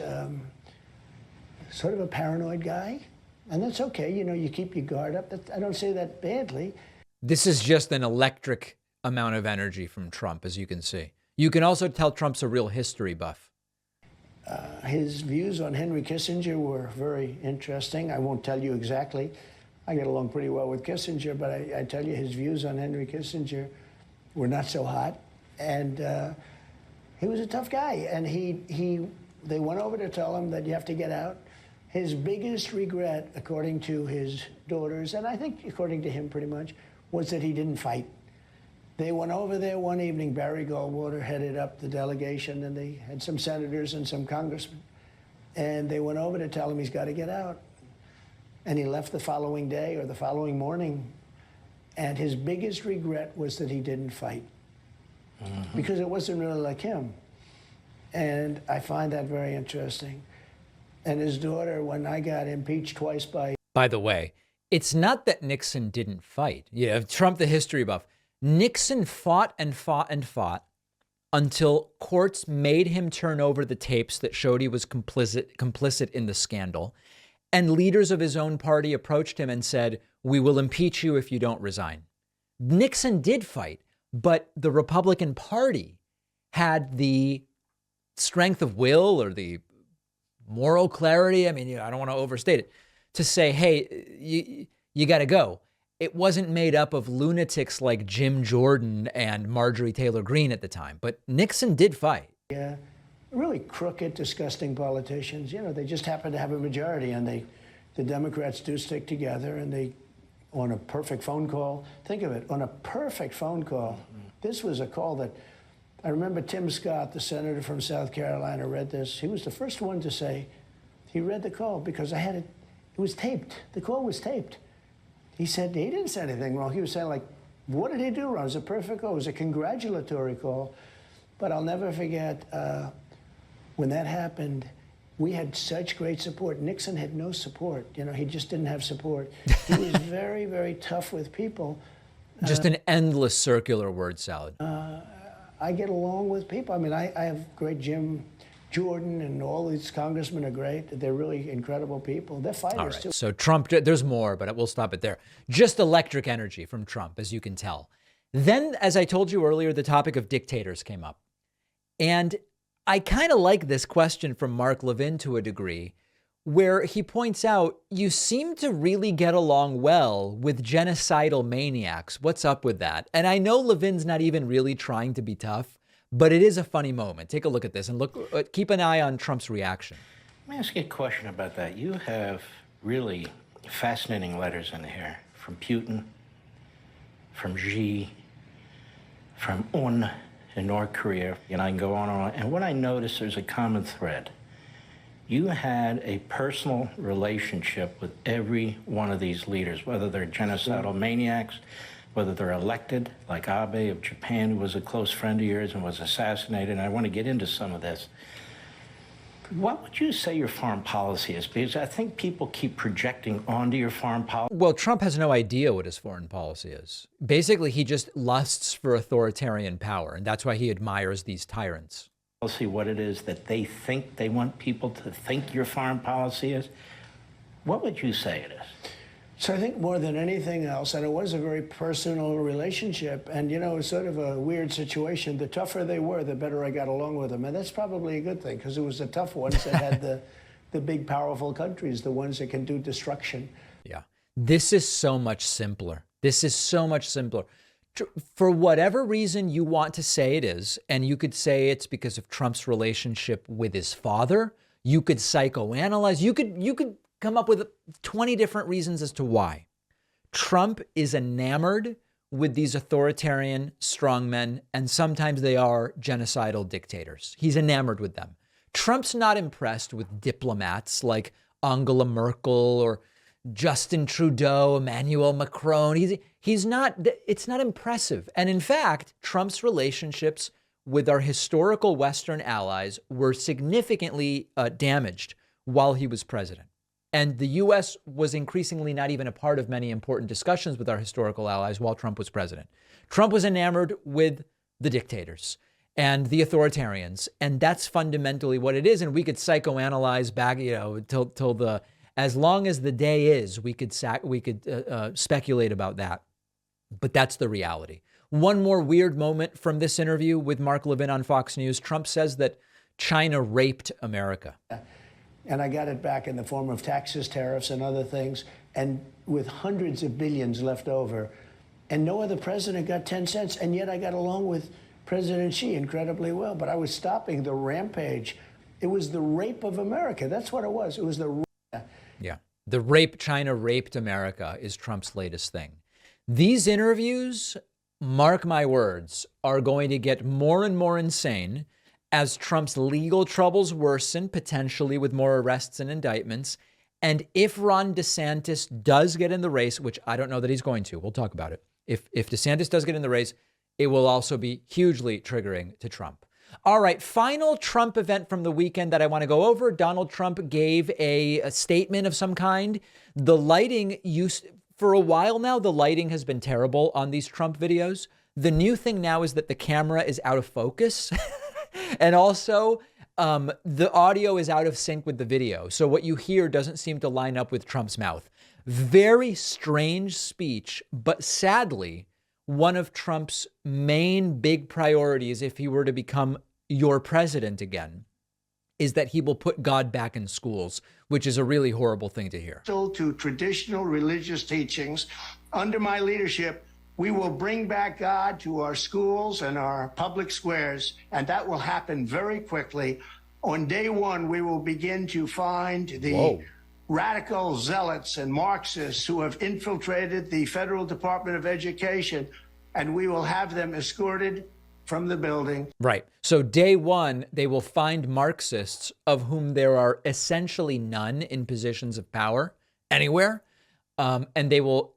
sort of a paranoid guy. And that's okay. You know, you keep your guard up. I don't say that badly.
This is just an electric amount of energy from Trump, as you can see. You can also tell Trump's a real history buff.
His views on Henry Kissinger were very interesting. I won't tell you exactly. I get along pretty well with Kissinger, but I tell you his views on Henry Kissinger were not so hot. And he was a tough guy. And they went over to tell him that you have to get out. His biggest regret, according to his daughters, and I think according to him pretty much, was that he didn't fight. They went over there one evening. Barry Goldwater headed up the delegation, and they had some senators and some congressmen. And they went over to tell him he's got to get out. And he left the following day or the following morning. And his biggest regret was that he didn't fight. Because it wasn't really like him. And I find that very interesting. And his daughter, when I got impeached twice
By the way, it's not that Nixon didn't fight. Yeah, Trump, the history buff. Nixon fought and fought and fought until courts made him turn over the tapes that showed he was complicit in the scandal. And leaders of his own party approached him and said, "We will impeach you if you don't resign." Nixon did fight, but the Republican Party had the strength of will or the moral clarity, I mean, I don't want to overstate it, to say, hey, you got to go. It wasn't made up of lunatics like Jim Jordan and Marjorie Taylor Greene at the time, but Nixon did fight.
Yeah, really crooked, disgusting politicians. You know, they just happen to have a majority, and the Democrats do stick together, and they, on a perfect phone call, think of it, on a perfect phone call. This was a call that, I remember Tim Scott, the senator from South Carolina, read this. He was the first one to say, he read the call because I had it was taped. The call was taped. He said he didn't say anything wrong. He was saying, like, what did he do wrong? It was a perfect call. It was a congratulatory call. But I'll never forget when that happened, we had such great support. Nixon had no support. You know, he just didn't have support. He was very, very tough with people.
Just an endless circular word salad.
I get along with people. I mean, I have great Jim Jordan and all these congressmen are great. They're really incredible people. They're fighters,
all right,
too.
So Trump, there's more, but we'll stop it there. Just electric energy from Trump, as you can tell. Then, as I told you earlier, the topic of dictators came up. And I kind of like this question from Mark Levin to a degree, where he points out, you seem to really get along well with genocidal maniacs. What's up with that? And I know Levin's not even really trying to be tough, but it is a funny moment. Take a look at this and keep an eye on Trump's reaction.
Let me ask you a question about that. You have really fascinating letters in here from Putin, from Xi, from Un in North Korea, and I can go on and on. And what I notice, there's a common thread. You had a personal relationship with every one of these leaders, whether they're genocidal maniacs, whether they're elected, like Abe of Japan, who was a close friend of yours and was assassinated, and I want to get into some of this. What would you say your foreign policy is? Because I think people keep projecting onto your foreign policy.
Well, Trump has no idea what his foreign policy is. Basically, he just lusts for authoritarian power, and that's why he admires these tyrants.
Policy, what it is that they think they want people to think your foreign policy is. What would you say it is?
So I think more than anything else, and it was a very personal relationship, and, you know, it was sort of a weird situation. The tougher they were, the better I got along with them. And that's probably a good thing, because it was the tough ones that had the big, powerful countries, the ones that can do destruction.
Yeah. This is so much simpler. This is so much simpler. For whatever reason you want to say it is, and you could say it's because of Trump's relationship with his father, you could psychoanalyze, you could come up with 20 different reasons as to why. Trump is enamored with these authoritarian strongmen, and sometimes they are genocidal dictators. He's enamored with them. Trump's not impressed with diplomats like Angela Merkel or Justin Trudeau, Emmanuel Macron. He's not, it's not impressive. And in fact, Trump's relationships with our historical Western allies were significantly damaged while he was president. And the U.S. was increasingly not even a part of many important discussions with our historical allies while Trump was president. Trump was enamored with the dictators and the authoritarians. And that's fundamentally what it is. And we could psychoanalyze back, you know, till the, as long as the day is, we could speculate about that. But that's the reality. One more weird moment from this interview with Mark Levin on Fox News. Trump says that China raped America.
And I got it back in the form of taxes, tariffs, and other things, and with hundreds of billions left over. And no other president got 10 cents, and yet I got along with President Xi incredibly well. But I was stopping the rampage. It was the rape of America. That's what it was. It was the...
Yeah. The rape, China raped America is Trump's latest thing. These interviews, mark my words, are going to get more and more insane as Trump's legal troubles worsen, potentially with more arrests and indictments. And if Ron DeSantis does get in the race, which I don't know that he's going to, we'll talk about it. If DeSantis does get in the race, it will also be hugely triggering to Trump. All right, final Trump event from the weekend that I want to go over. Donald Trump gave a statement of some kind. The lighting for a while now, the lighting has been terrible on these Trump videos. The new thing now is that the camera is out of focus. And also, the audio is out of sync with the video. So what you hear doesn't seem to line up with Trump's mouth. Very strange speech, but sadly, one of Trump's main big priorities, if he were to become your president again, is that he will put God back in schools, which is a really horrible thing to hear.
To traditional religious teachings, under my leadership, we will bring back God to our schools and our public squares, and that will happen very quickly. On day one, we will begin to find the radical zealots and Marxists who have infiltrated the Federal Department of Education, and we will have them escorted from the building.
Right. So day one, they will find Marxists, of whom there are essentially none in positions of power anywhere, and they will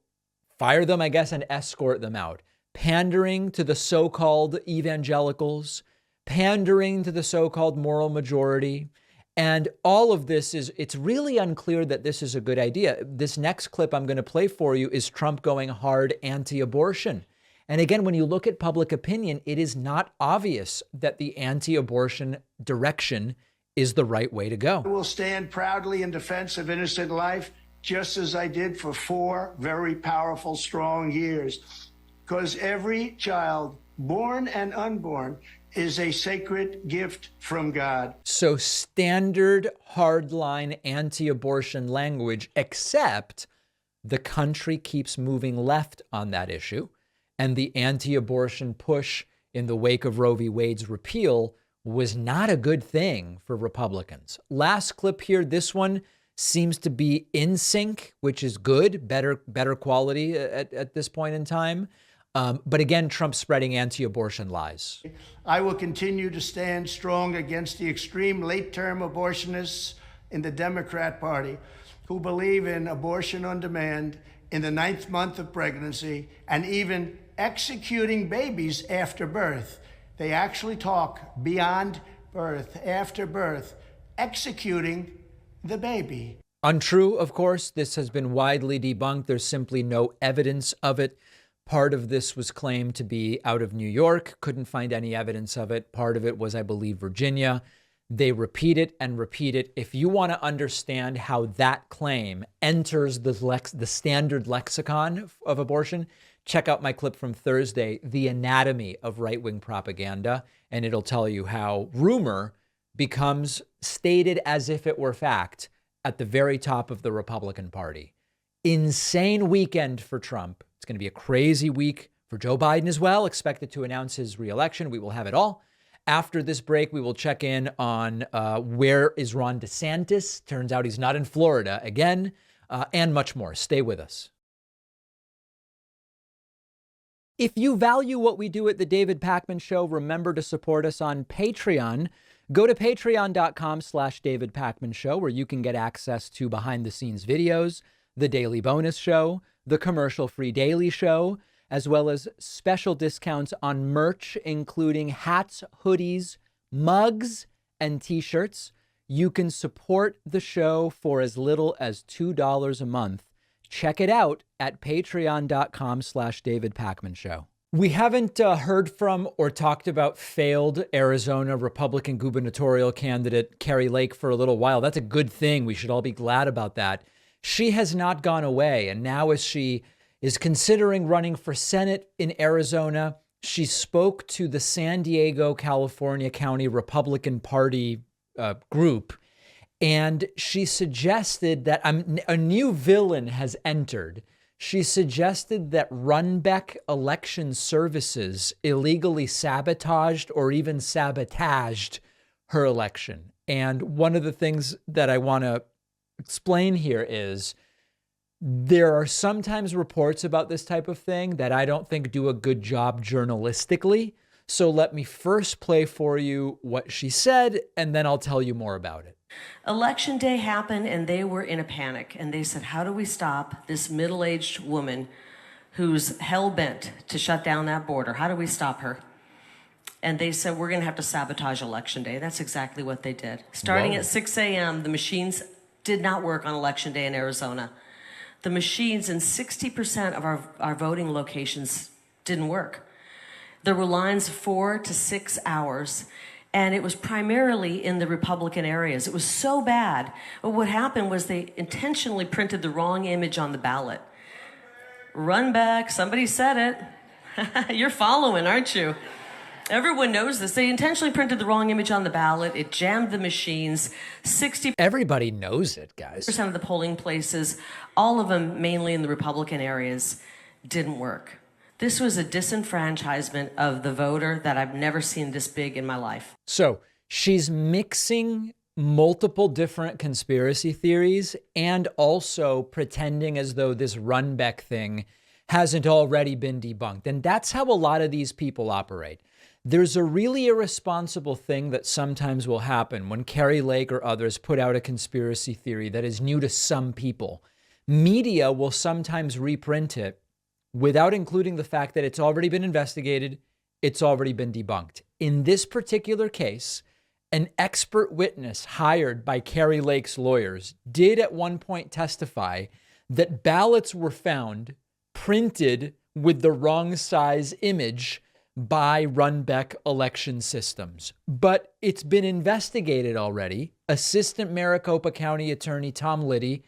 fire them, I guess, and escort them out. Pandering to the so-called evangelicals, pandering to the so-called moral majority. And all of this it's really unclear that this is a good idea. This next clip I'm going to play for you is Trump going hard anti-abortion. And again, when you look at public opinion, it is not obvious that the anti-abortion direction is the right way to go.
I will stand proudly in defense of innocent life, just as I did for 4 very powerful, strong years. Because every child, born and unborn, is a sacred gift from God.
So standard hardline anti-abortion language, except the country keeps moving left on that issue. And the anti-abortion push in the wake of Roe v. Wade's repeal was not a good thing for Republicans. Last clip here, this one seems to be in sync, which is good, better quality at this point in time. But again, Trump spreading anti-abortion lies.
I will continue to stand strong against the extreme late-term abortionists in the Democrat Party who believe in abortion on demand in the 9th month of pregnancy and even executing babies after birth. They actually talk beyond birth, after birth, executing the baby.
Untrue, of course. This has been widely debunked. There's simply no evidence of it. Part of this was claimed to be out of New York. Couldn't find any evidence of it. Part of it was, I believe, Virginia. They repeat it and repeat it. If you want to understand how that claim enters the standard lexicon of abortion, check out my clip from Thursday, The Anatomy of Right-Wing Propaganda, and it'll tell you how rumor becomes stated as if it were fact at the very top of the Republican Party. Insane weekend for Trump. It's going to be a crazy week for Joe Biden as well, expected to announce his reelection. We will have it all. After this break, we will check in on where is Ron DeSantis. Turns out he's not in Florida again, and much more. Stay with us. If you value what we do at The David Pakman Show, remember to support us on Patreon. Go to patreon.com/David Pakman Show, where you can get access to behind-the-scenes videos, the daily bonus show, the commercial-free daily show, as well as special discounts on merch, including hats, hoodies, mugs, and t-shirts. You can support the show for as little as $2 a month. Check it out at patreon.com/David Pakman Show. We haven't heard from or talked about failed Arizona Republican gubernatorial candidate Kari Lake for a little while. That's a good thing. We should all be glad about that. She has not gone away. And now as she is considering running for Senate in Arizona, she spoke to the San Diego, California County Republican Party group. And she suggested that a new villain has entered. She suggested that Runbeck Election Services illegally sabotaged or even sabotaged her election. And one of the things that I want to explain here is there are sometimes reports about this type of thing that I don't think do a good job journalistically. So let me first play for you what she said, and then I'll tell you more about it.
Election day happened and they were in a panic and they said, how do we stop this middle-aged woman who's hell-bent to shut down that border? How do we stop her? And they said, we're going to have to sabotage election day. That's exactly what they did. Starting at 6 a.m., the machines did not work on election day in Arizona. The machines in 60% of our voting locations didn't work. There were lines 4 to 6 hours. And it was primarily in the Republican areas. It was so bad. But what happened was they intentionally printed the wrong image on the ballot. Run back, somebody said it. You're following, aren't you? Everyone knows this. They intentionally printed the wrong image on the ballot. It jammed the machines. 60%.
Everybody knows it, guys.
Of the polling places, all of them mainly in the Republican areas, didn't work. This was a disenfranchisement of the voter that I've never seen this big in my life.
So she's mixing multiple different conspiracy theories and also pretending as though this Runbeck thing hasn't already been debunked. And that's how a lot of these people operate. There's a really irresponsible thing that sometimes will happen when Kari Lake or others put out a conspiracy theory that is new to some people. Media will sometimes reprint it without including the fact that it's already been investigated, it's already been debunked. In this particular case, an expert witness hired by Kari Lake's lawyers did at one point testify that ballots were found printed with the wrong size image by Runbeck Election Systems. But it's been investigated already. Assistant Maricopa County Attorney Tom Liddy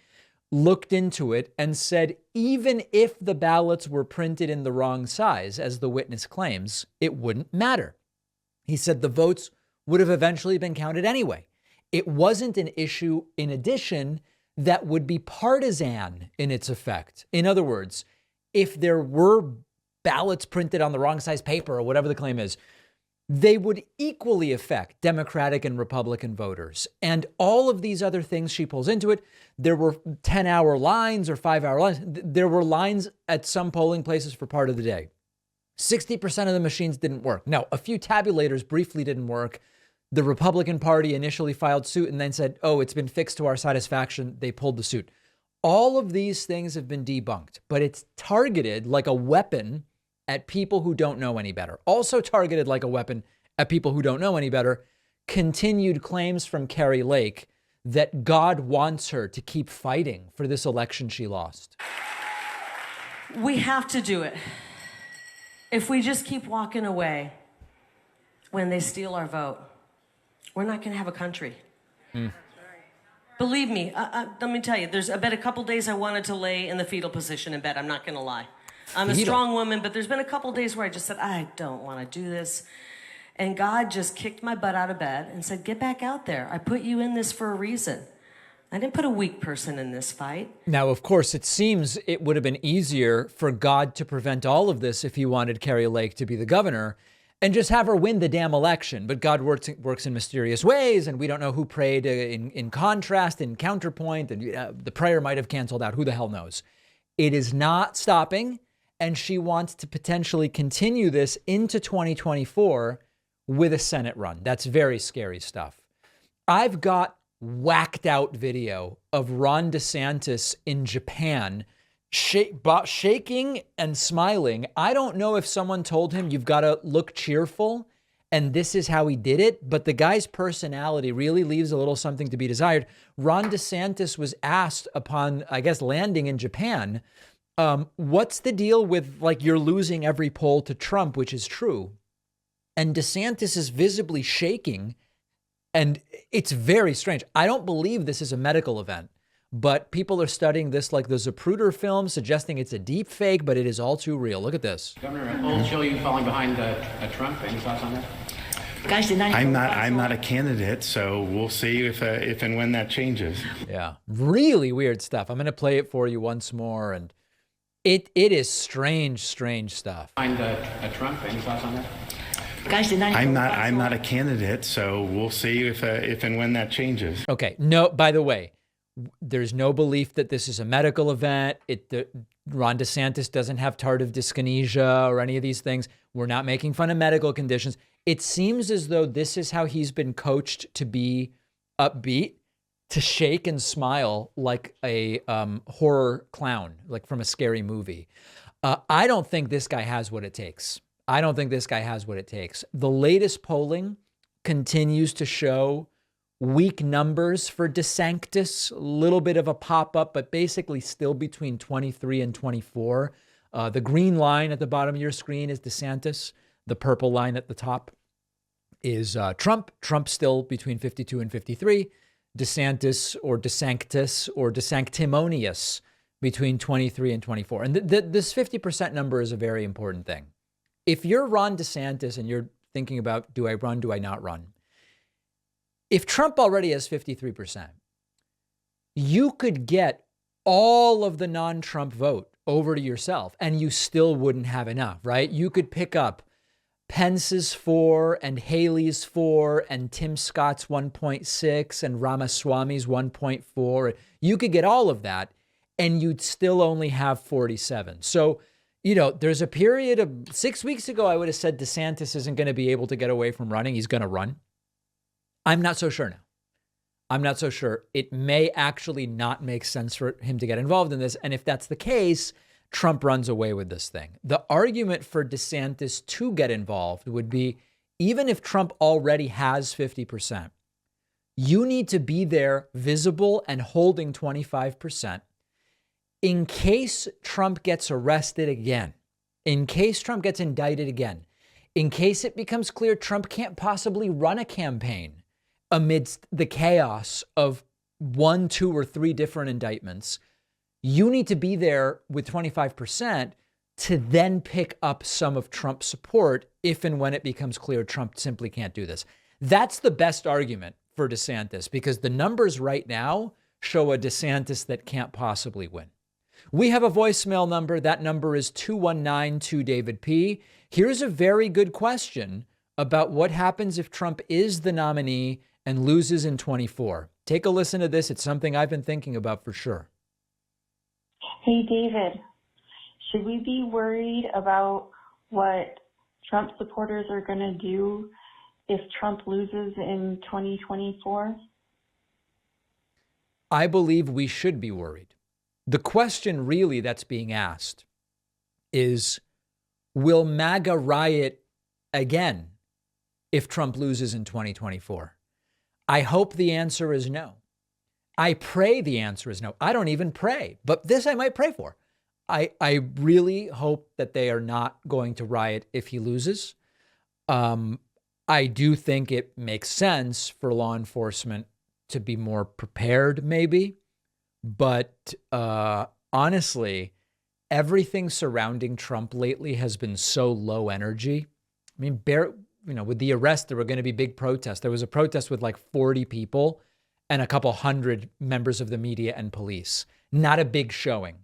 looked into it and said, even if the ballots were printed in the wrong size, as the witness claims, it wouldn't matter. He said the votes would have eventually been counted anyway. It wasn't an issue, in addition, that would be partisan in its effect. In other words, if there were ballots printed on the wrong size paper or whatever the claim is, they would equally affect Democratic and Republican voters. And all of these other things she pulls into it, there were 10-hour lines or 5-hour lines. There were lines at some polling places for part of the day. 60% of the machines didn't work. Now, a few tabulators briefly didn't work. The Republican Party initially filed suit and then said, oh, it's been fixed to our satisfaction. They pulled the suit. All of these things have been debunked, but it's targeted like a weapon at people who don't know any better. Also targeted like a weapon at people who don't know any better. Continued claims from Kari Lake that God wants her to keep fighting for this election she lost.
We have to do it. If we just keep walking away when they steal our vote, we're not going to have a country. Believe me, let me tell you, I bet a couple days I wanted to lay in the fetal position in bed. I'm not going to lie. I'm a strong woman, but there's been a couple days where I just said, I don't want to do this. And God just kicked my butt out of bed and said, get back out there. I put you in this for a reason. I didn't put a weak person in this fight.
Now, of course, it seems it would have been easier for God to prevent all of this if he wanted Kari Lake to be the governor and just have her win the damn election. But God works in mysterious ways, and we don't know who prayed in contrast, in counterpoint, and the prayer might have canceled out. Who the hell knows? It is not stopping, and she wants to potentially continue this into 2024 with a Senate run. That's very scary stuff. I've got whacked out video of Ron DeSantis in Japan shaking and smiling. I don't know if someone told him you've got to look cheerful and this is how he did it, but the guy's personality really leaves a little something to be desired. Ron DeSantis was asked upon, I guess, landing in Japan, what's the deal with, like, you're losing every poll to Trump, which is true. And DeSantis is visibly shaking, and it's very strange. I don't believe this is a medical event, but people are studying this like the Zapruder film, suggesting it's a deep fake, but it is all too real. Look at this.
Governor, polls show you falling behind Trump. Any thoughts on that?
Guys, I'm not a candidate, so we'll see if and when that changes.
Yeah, really weird stuff. I'm going to play it for you once more, and it is strange stuff.
Behind Trump. Any thoughts on that?
Guys, I'm not a candidate, so we'll see if and when that changes.
Okay. No, by the way, there's no belief that this is a medical event. Ron DeSantis doesn't have tardive dyskinesia or any of these things. We're not making fun of medical conditions. It seems as though this is how he's been coached to be upbeat, to shake and smile like a horror clown, like from a scary movie. I don't think this guy has what it takes. The latest polling continues to show weak numbers for DeSantis, a little bit of a pop-up, but basically still between 23 and 24. The green line at the bottom of your screen is DeSantis. The purple line at the top is Trump. Trump still between 52 and 53. DeSantis or DeSanctimonious between 23 and 24. And this 50% number is a very important thing. If you're Ron DeSantis and you're thinking about, do I run, do I not run? If Trump already has 53%, you could get all of the non-Trump vote over to yourself and you still wouldn't have enough, right? You could pick up Pence's 4 and Haley's 4 and Tim Scott's 1.6 and Ramaswamy's 1.4. You could get all of that and you'd still only have 47. So, there's a period of 6 weeks ago, I would have said DeSantis isn't going to be able to get away from running. He's going to run. I'm not so sure now. It may actually not make sense for him to get involved in this. And if that's the case, Trump runs away with this thing. The argument for DeSantis to get involved would be, even if Trump already has 50%, you need to be there visible and holding 25%. In case Trump gets arrested again, in case Trump gets indicted again, in case it becomes clear Trump can't possibly run a campaign amidst the chaos of 1, 2, or 3 different indictments, you need to be there with 25% to then pick up some of Trump's support if and when it becomes clear Trump simply can't do this. That's the best argument for DeSantis, because the numbers right now show a DeSantis that can't possibly win. We have a voicemail number. That number is 219-2-DAVID-P. Here's a very good question about what happens if Trump is the nominee and loses in 24. Take a listen to this. It's something I've been thinking about for sure.
Hey, David, should we be worried about what Trump supporters are going to do if Trump loses in 2024?
I believe we should be worried. The question really that's being asked is, will MAGA riot again if Trump loses in 2024? I hope the answer is no. I pray the answer is no. I don't even pray, but this I might pray for. I really hope that they are not going to riot if he loses. I do think it makes sense for law enforcement to be more prepared, maybe. But honestly, everything surrounding Trump lately has been so low energy. I mean, with the arrest, there were going to be big protests. There was a protest with like 40 people and a couple hundred members of the media and police. Not a big showing.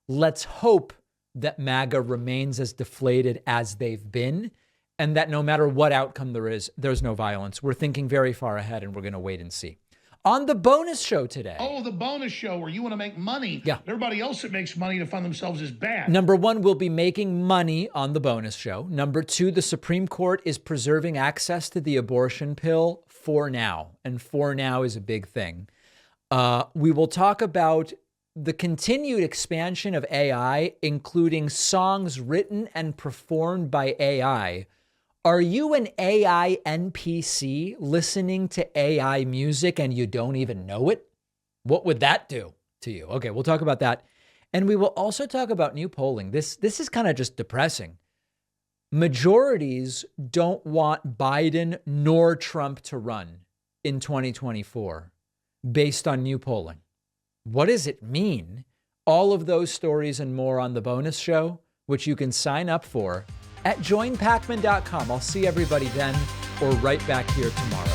Let's hope that MAGA remains as deflated as they've been, and that no matter what outcome there is, there's no violence. We're thinking very far ahead, and we're going to wait and see. On the bonus show today.
Oh, the bonus show where you want to make money.
Yeah.
Everybody else that makes money to fund themselves is bad.
Number one, we'll be making money on the bonus show. Number two, the Supreme Court is preserving access to the abortion pill for now. And for now is a big thing. We will talk about the continued expansion of AI, including songs written and performed by AI. Are you an AI NPC listening to AI music and you don't even know it? What would that do to you? Okay, we'll talk about that. And we will also talk about new polling. This is kind of just depressing. Majorities don't want Biden nor Trump to run in 2024 based on new polling. What does it mean? All of those stories and more on the bonus show, which you can sign up for at joinpacman.com. I'll see everybody then or right back here tomorrow.